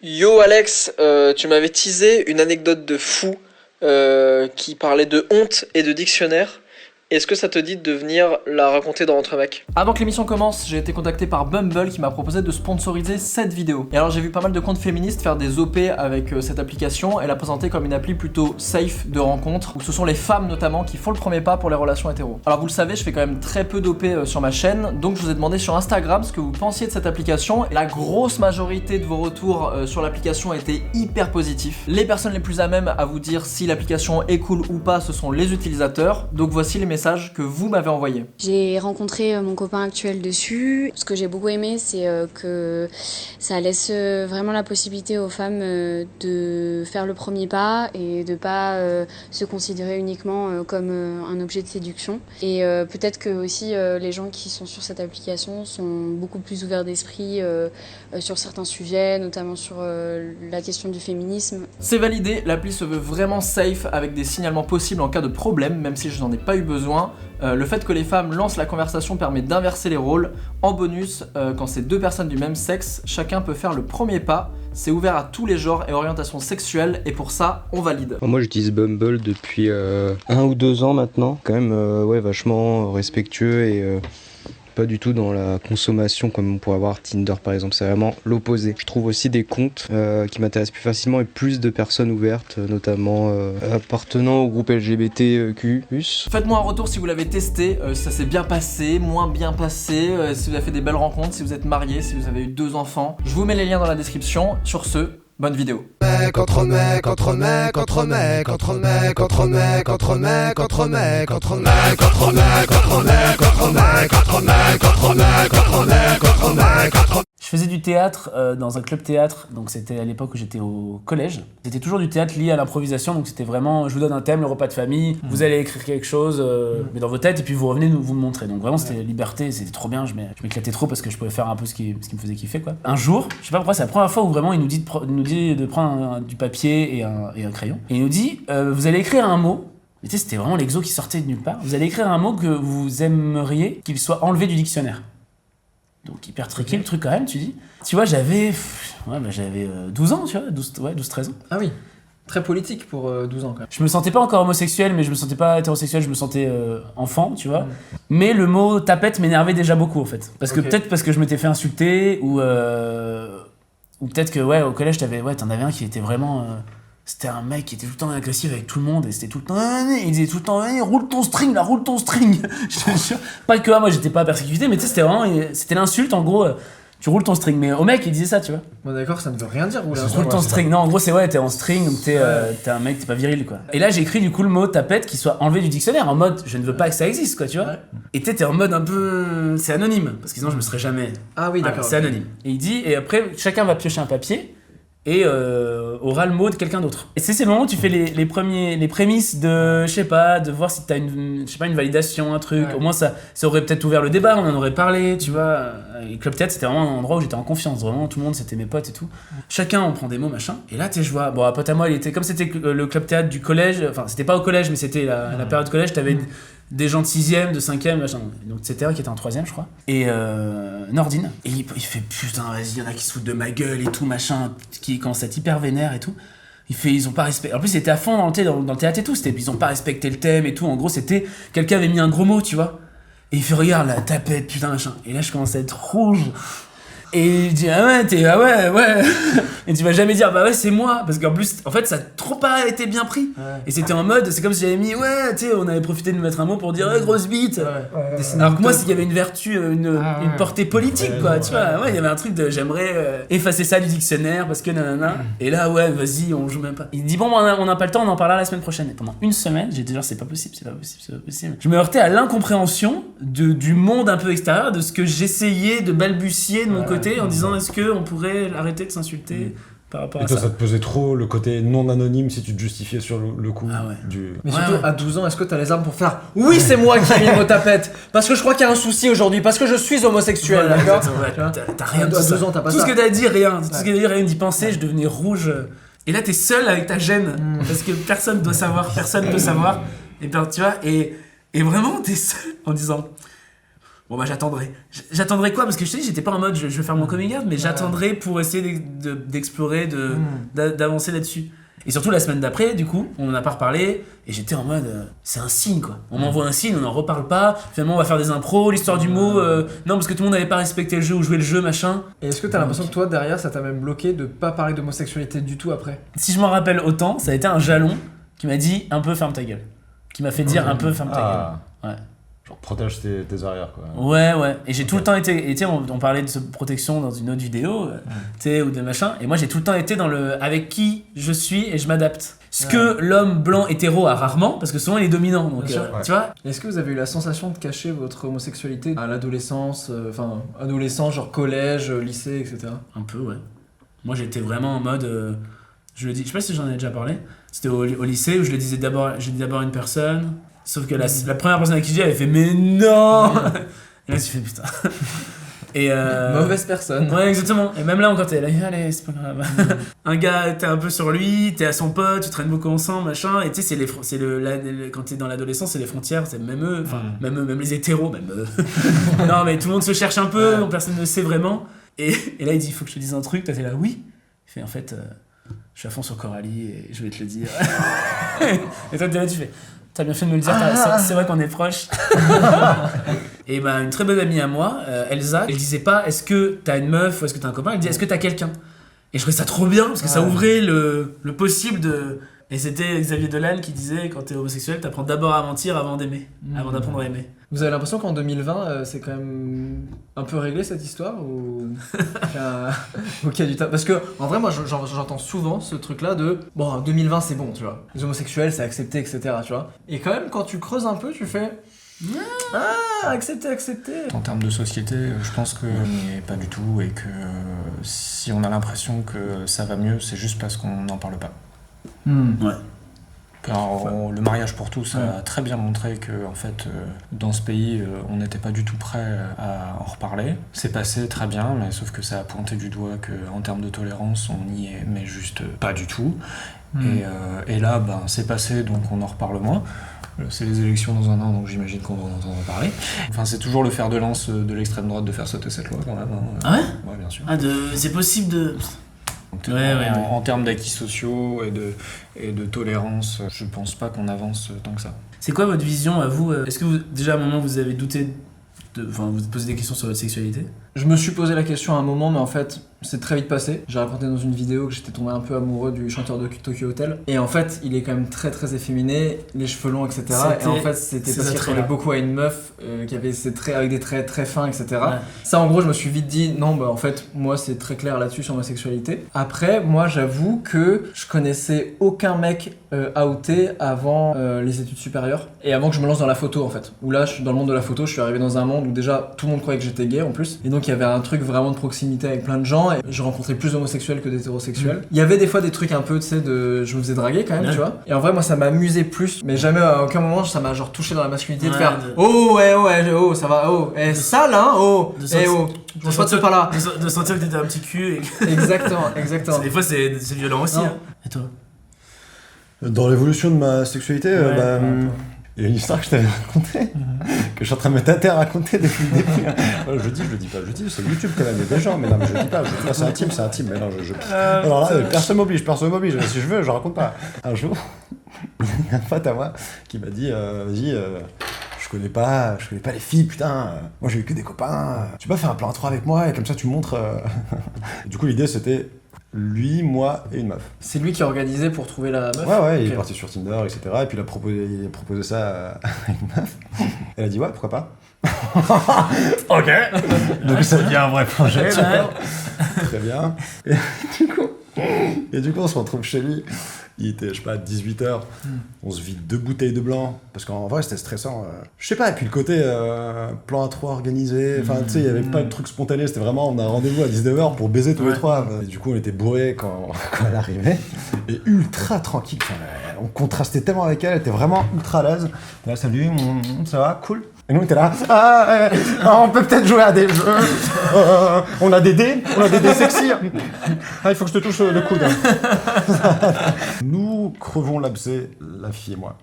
Yo Alex, tu m'avais teasé une anecdote de fou qui parlait de honte et de dictionnaire. Est-ce que ça te dit de venir la raconter dans Entre Mecs? Avant que l'émission commence, j'ai été contacté par Bumble qui m'a proposé de sponsoriser cette vidéo. Et alors j'ai vu pas mal de comptes féministes faire des OP avec cette application et la présenter comme une appli plutôt safe de rencontre, où ce sont les femmes notamment qui font le premier pas pour les relations hétéro. Alors vous le savez, je fais quand même très peu d'OP sur ma chaîne, donc je vous ai demandé sur Instagram ce que vous pensiez de cette application. La grosse majorité de vos retours sur l'application a été hyper positifs. Les personnes les plus à même à vous dire si l'application est cool ou pas, ce sont les utilisateurs. Donc voici les messages que vous m'avez envoyés. J'ai rencontré mon copain actuel dessus. Ce que j'ai beaucoup aimé, c'est que ça laisse vraiment la possibilité aux femmes de faire le premier pas et de pas se considérer uniquement comme un objet de séduction. Et peut-être que aussi les gens qui sont sur cette application sont beaucoup plus ouverts d'esprit sur certains sujets, notamment sur la question du féminisme. C'est validé, l'appli se veut vraiment safe avec des signalements possibles en cas de problème, même si je n'en ai pas eu besoin. Le fait que les femmes lancent la conversation permet d'inverser les rôles. En bonus, quand c'est deux personnes du même sexe, chacun peut faire le premier pas. C'est ouvert à tous les genres et orientations sexuelles et pour ça, on valide. Moi j'utilise Bumble depuis 1 ou 2 ans maintenant, quand même vachement respectueux et pas du tout dans la consommation comme on pourrait avoir Tinder par exemple, c'est vraiment l'opposé. Je trouve aussi des comptes qui m'intéressent plus facilement et plus de personnes ouvertes, notamment appartenant au groupe LGBTQ+. Faites-moi un retour si vous l'avez testé, si ça s'est bien passé, moins bien passé, si vous avez fait des belles rencontres, si vous êtes marié, si vous avez eu 2 enfants. Je vous mets les liens dans la description. Sur ce, bonne vidéo. Entre mecs, entre mecs, entre mecs, entre mecs, entre mecs, entre mecs, entre mecs, entre mecs, entre mecs, entre mecs, entre mecs, entre mecs, entre mecs, entre mecs, entre mecs, entre mecs. Je faisais du théâtre dans un club théâtre, donc c'était à l'époque où j'étais au collège. C'était toujours du théâtre lié à l'improvisation, donc c'était vraiment, je vous donne un thème, le repas de famille, vous allez écrire quelque chose, mais dans vos têtes, et puis vous revenez vous me montrer. Donc vraiment c'était liberté, c'était trop bien, je m'éclatais trop parce que je pouvais faire un peu ce qui me faisait kiffer quoi. Un jour, je sais pas pourquoi, c'est la première fois où vraiment il nous dit de prendre du papier et un crayon, et il nous dit, vous allez écrire un mot. Et tu sais, c'était vraiment l'exo qui sortait de nulle part. Vous allez écrire un mot que vous aimeriez qu'il soit enlevé du dictionnaire. Donc hyper tricky le truc quand même, tu dis. Tu vois, j'avais 12 ans, tu vois, 12-13 ans. Ah oui, très politique pour 12 ans quand même. Je me sentais pas encore homosexuel, mais je me sentais pas hétérosexuel, je me sentais enfant, tu vois. Mais le mot tapette m'énervait déjà beaucoup en fait. Parce que peut-être parce que je m'étais fait insulter, ou peut-être que au collège t'en avais un qui était vraiment... C'était un mec qui était tout le temps agressif avec tout le monde et c'était tout le temps... Il disait tout le temps « roule ton string là, roule ton string !» Je te jure. Pas que moi j'étais pas persécuté, mais tu sais c'était vraiment... C'était l'insulte en gros, tu roules ton string. Mais au mec il disait ça, tu vois. Bon d'accord, ça ne veut rien dire. Roule ton string. Non en gros c'est t'es en string, donc t'es un mec, t'es pas viril quoi. Et là j'ai écrit du coup le mot tapette qui soit enlevé du dictionnaire en mode je ne veux pas que ça existe quoi, tu vois. Et t'es en mode un peu... C'est anonyme, parce que sinon je me serais jamais... Ah oui d'accord. C'est anonyme. Et il dit, et après chacun va piocher un papier et aura le mot de quelqu'un d'autre. Et c'est le moment où tu fais les prémices de, je sais pas, de voir si t'as une validation, un truc. Au moins ça aurait peut-être ouvert le débat, on en aurait parlé, tu vois. Et Club Théâtre, c'était vraiment un endroit où j'étais en confiance, vraiment, tout le monde, c'était mes potes et tout. Chacun, on prend des mots, machin. Et là, je vois, bon, un pote à moi, comme c'était le Club Théâtre du collège, enfin, c'était pas au collège, mais c'était la période collège, t'avais des gens de 6ème, de 5ème, machin. Donc etc. qui était en 3ème je crois. Et Nordine. Et il fait putain vas-y, y'en a qui se foutent de ma gueule et tout machin, qui commence à être hyper vénère et tout. Ils ont pas respecté. En plus il était à fond dans le théâtre et tout, ils ont pas respecté le thème et tout. En gros c'était, quelqu'un avait mis un gros mot tu vois. Et il fait regarde la tapette putain machin. Et là je commence à être rouge. Et il dit ah ouais et tu vas jamais dire bah ouais c'est moi, parce qu'en plus en fait ça a trop pas été bien pris et c'était en mode, c'est comme si j'avais mis tu sais on avait profité de mettre un mot pour dire grosse bite, alors que moi il y avait une vertu, une portée politique quoi, tu vois. Il y avait un truc de j'aimerais effacer ça du dictionnaire parce que nanana, et là vas-y on joue même pas. Il dit bon on n'a pas le temps, on en parlera la semaine prochaine. Et pendant une semaine j'étais genre c'est pas possible. Je me heurtais à l'incompréhension du monde un peu extérieur, de ce que j'essayais de balbutier de mon côté en disant est-ce qu'on pourrait arrêter de s'insulter par rapport à ça. Et toi ça te pesait trop le côté non anonyme si tu te justifiais sur le coup Mais surtout à 12 ans, est-ce que t'as les armes pour faire oui c'est moi qui ai mis le mot tapette parce que je crois qu'il y a un souci aujourd'hui, parce que je suis homosexuel, d'accord. T'as rien de à ça. 12 ans, t'as pas tout ça. ce que t'as dit, rien. Tout ce que t'as dit, rien d'y penser, je devenais rouge. Et là t'es seul avec ta gêne parce que personne doit savoir, personne peut savoir. Et bien tu vois, et vraiment t'es seul en disant Bon bah j'attendrai. J'attendrai quoi? Parce que je te dis, j'étais pas en mode je vais faire mon coming out, mais j'attendrai pour essayer d'explorer, d'avancer là-dessus. Et surtout la semaine d'après, du coup, on en a pas reparlé, et j'étais en mode, c'est un signe quoi. On m'envoie un signe, on n'en reparle pas, finalement on va faire des impros, l'histoire du mot, non parce que tout le monde n'avait pas respecté le jeu ou joué le jeu, machin. Et est-ce que t'as l'impression que toi, derrière, ça t'a même bloqué de pas parler d'homosexualité du tout après? Si je m'en rappelle autant, ça a été un jalon qui m'a dit un peu ferme ta gueule. Qui m'a fait dire un peu ferme ta gueule. Ouais. Genre protège tes arrières quoi. Ouais. Et j'ai tout le temps été on parlait de protection dans une autre vidéo, tu sais, ou de machin. Et moi j'ai tout le temps été dans le avec qui je suis et je m'adapte. Ce que l'homme blanc hétéro a rarement, parce que souvent il est dominant. Donc, tu vois. Est-ce que vous avez eu la sensation de cacher votre homosexualité à l'adolescence, adolescence, genre collège, lycée, etc. Un peu, ouais. Moi j'étais vraiment en mode. Je le dis, je sais pas si j'en ai déjà parlé. C'était au lycée où je dis d'abord à une personne. Sauf que la première personne à qui je dis, elle avait fait mais non. Et là tu fais putain. Et mauvaise personne. Ouais, exactement. Et même là encore t'es là, allez, c'est pas grave. Un gars, t'es un peu sur lui, t'es à son pote, tu traînes beaucoup ensemble, machin. Et tu sais, quand t'es dans l'adolescence, c'est les frontières, c'est même eux, enfin même les hétéros, même eux. Non mais tout le monde se cherche un peu, personne ne sait vraiment. Et là il dit, il faut que je te dise un truc. Toi t'es là, oui. Il fait en fait, je suis à fond sur Coralie et je vais te le dire. Et toi t'es là, tu fais. T'as bien fait de me le dire, c'est vrai qu'on est proches. Et bah, une très bonne amie à moi, Elsa, elle disait pas est-ce que t'as une meuf ou est-ce que t'as un copain, elle disait est-ce que t'as quelqu'un. Et je trouvais ça trop bien parce que ça ouvrait le possible de. Et c'était Xavier Dolan qui disait quand t'es homosexuel, t'apprends d'abord à mentir avant d'aimer, avant d'apprendre à aimer. Vous avez l'impression qu'en 2020, c'est quand même un peu réglé cette histoire ou qu'il y a du temps. Parce que en vrai, moi j'entends souvent ce truc-là de bon, en 2020 c'est bon, tu vois. Les homosexuels c'est accepté, etc. Tu vois. Et quand même, quand tu creuses un peu, tu fais accepté. En termes de société, je pense qu'on n'y est pas du tout et que si on a l'impression que ça va mieux, c'est juste parce qu'on n'en parle pas. Ouais. Alors, le mariage pour tous a très bien montré que en fait, dans ce pays, on n'était pas du tout prêt à en reparler. C'est passé très bien, mais sauf que ça a pointé du doigt qu'en termes de tolérance, on n'y est, mais juste pas du tout. Et là, c'est passé, donc on en reparle moins. C'est les élections dans un an, donc j'imagine qu'on va en entendre parler. Enfin, c'est toujours le fer de lance de l'extrême droite de faire sauter cette loi, quand même. Ah ouais ? Ouais, bien sûr. C'est possible de... En termes d'acquis sociaux et de tolérance, je pense pas qu'on avance tant que ça. C'est quoi votre vision à vous ? Est-ce que déjà à un moment vous avez douté vous posez des questions sur votre sexualité ? Je me suis posé la question à un moment, mais en fait, c'est très vite passé. J'ai raconté dans une vidéo que j'étais tombé un peu amoureux du chanteur de Tokyo Hotel. Et en fait, il est quand même très très efféminé, les cheveux longs, etc. Et en fait, c'était parce qu'il ressemblait beaucoup à une meuf qui avait ses traits avec des traits très fins, etc. Ouais. Ça, en gros, je me suis vite dit, non, en fait, moi, c'est très clair là-dessus sur ma sexualité. Après, moi, j'avoue que je connaissais aucun mec outé avant les études supérieures. Et avant que je me lance dans la photo, en fait. Où là, dans le monde de la photo, je suis arrivé dans un monde où déjà, tout le monde croyait que j'étais gay, en plus. Et donc, il y avait un truc vraiment de proximité avec plein de gens. Et je rencontrais plus d'homosexuels que d'hétérosexuels. Il y avait des fois des trucs un peu, tu sais, je me faisais draguer quand même, tu vois. Et en vrai, moi, ça m'amusait plus. Mais jamais, à aucun moment, ça m'a genre touché dans la masculinité de faire oh, ça va, ça là, je me pas là. De sentir que t'étais un petit cul. Exactement. Des fois, c'est violent aussi. Hein. Et toi ? Dans l'évolution de ma sexualité, il y a une histoire que je t'avais racontée, que je suis en train de me tâter à raconter depuis le début. Je dis pas, c'est YouTube quand même, il y a des gens, mais non, mais je dis pas, c'est intime, mais non, alors là, personne m'oblige, si je veux, je raconte pas. Un jour, il y a un pote à moi qui m'a dit, vas-y, je connais pas les filles, putain, moi j'ai eu que des copains, tu peux pas faire un plan à 3 avec moi, et comme ça tu me montres... Et du coup, l'idée c'était... Lui, moi et une meuf. C'est lui qui a organisé pour trouver la meuf ? Ouais, il est parti sur Tinder, etc. Et puis il a proposé ça à une meuf. Elle a dit ouais, pourquoi pas. Ok. Donc ça devient un vrai projet. Très bien. Et du coup, on se retrouve chez lui. Il était, je sais pas, 18h. On se vide 2 bouteilles de blanc. Parce qu'en vrai, c'était stressant. Je sais pas, et puis le côté plan à 3 organisé. Enfin, tu sais, il y avait pas de truc spontané. C'était vraiment, on a un rendez-vous à 19h pour baiser tous les 3. Et du coup, on était bourrés quand elle arrivait. Et ultra tranquille. Enfin, on contrastait tellement avec elle. Elle était vraiment ultra à l'aise. Là, salut, ça va, cool. Et nous, on était là, on peut peut-être jouer à des jeux. On a des dés sexy. Il faut que je te touche le coude. Nous crevons l'abcès, la fille et moi.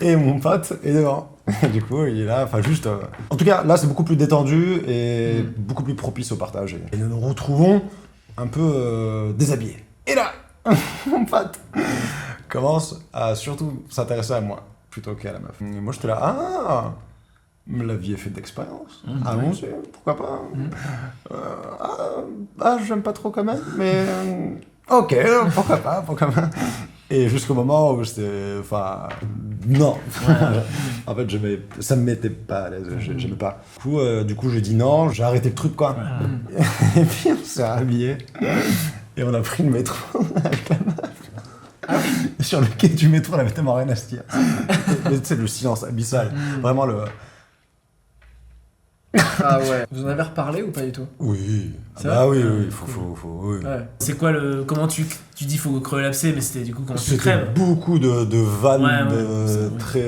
et mon pote est devant. Du coup, il est là, enfin juste... En tout cas, là, c'est beaucoup plus détendu et beaucoup plus propice au partage. Et nous nous retrouvons un peu déshabillés. Et là, mon pote commence à surtout s'intéresser à moi, plutôt qu'à la meuf. Et moi, j'étais là, ah, la vie est faite d'expérience. Allons-y, pourquoi pas. J'aime pas trop quand même, mais... ok, pourquoi pas. Et jusqu'au moment où j'étais... Enfin... Non. En fait, ça me mettait pas à l'aise, j'aimais pas. Du coup, j'ai dit non, j'ai arrêté le truc, quoi. Et puis, on s'est rhabillés. Et on a pris le métro avec la meuf. Et sur le quai du métro, on avait tellement rien à se dire. Tu sais, le silence abyssal. Vraiment le... Ah ouais. Vous en avez reparlé ou pas du tout? Oui. Oui, oui. Ouais. C'est quoi le... Comment tu dis faut crever l'abcès, mais c'était du coup comment tu C'était crèves? beaucoup de vannes Ouais, très...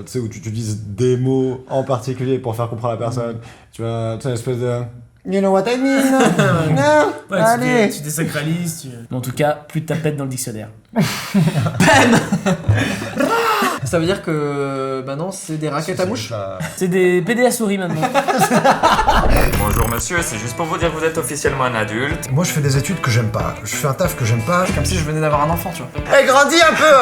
tu sais, où tu utilises des mots en particulier pour faire comprendre à la personne. Tu vois, une espèce de... You know what I mean? Non, Ouais, allez. tu désacralises. Mais en tout cas, plus de tapettes dans le dictionnaire. Ça veut dire que maintenant c'est des raquettes à mouches? C'est des PD à souris maintenant. Bonjour monsieur, c'est juste pour vous dire que vous êtes officiellement un adulte. Moi, je fais des études que j'aime pas. Je fais un taf que j'aime pas. Comme si je venais d'avoir un enfant, tu vois. Eh, grandis un peu!